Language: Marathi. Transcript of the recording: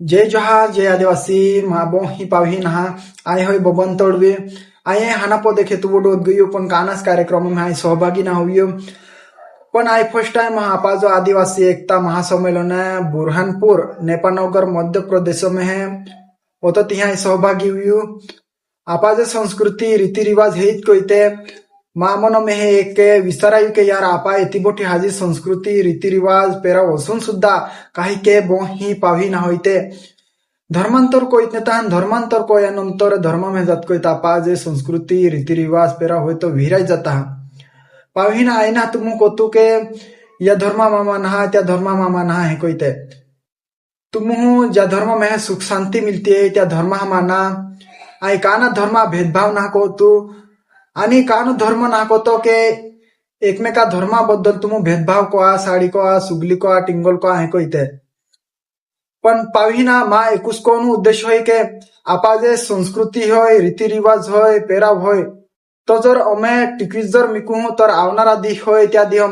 जय जोहार जय आदिवासी माबो ही पावही नहा आय होय बबन तोड़वे आय हाना पो देखे तू बोडो गयो पण कानस कार्यक्रम में आय सहभागी ना हुयो पण आय फर्स्ट टाइम आपा जो आदिवासी एकता महासम्मेलन है बुरहानपुर नेपानगर मध्य प्रदेश में है वो तो तिहा सहभागी हुयो आपा जो संस्कृति रीति रिवाज है कोइते मामन में है एक विस्तारायु के यार आपा इति बोटी हाजी संस्कृति रीति रिवाज पेरा वसून सुद्धा काही के बोही पावी ना होइते धर्मांतर को इतने तान धर्मांतर को यानंतर धर्म में जात को तापा जे संस्कृति रीति रिवाज पेरा होय तो विराय जाता पावी ना आईना तुम को तू के या धर्मा मामा नहा त्या धर्मा मामा नहा है कोइते तुम ज्या धर्म में सुख शांति मिलती है त्या धर्म माना आई काना धर्मा भेदभाव ना को तू आणि कानो धर्म नाकोतो के एकमेका धर्माबद्दल तुम भेदभाव को साडी को सुगली को टिंगल को आहे कोइते पण पाविना मा एकुस कोन उद्देश्य होय के आपा जे संस्कृती होय रीति रिवाज होय पेराव होय तो जर अमे टिकवीज जर मिकू तर आवनारा दिख होय त्या दिह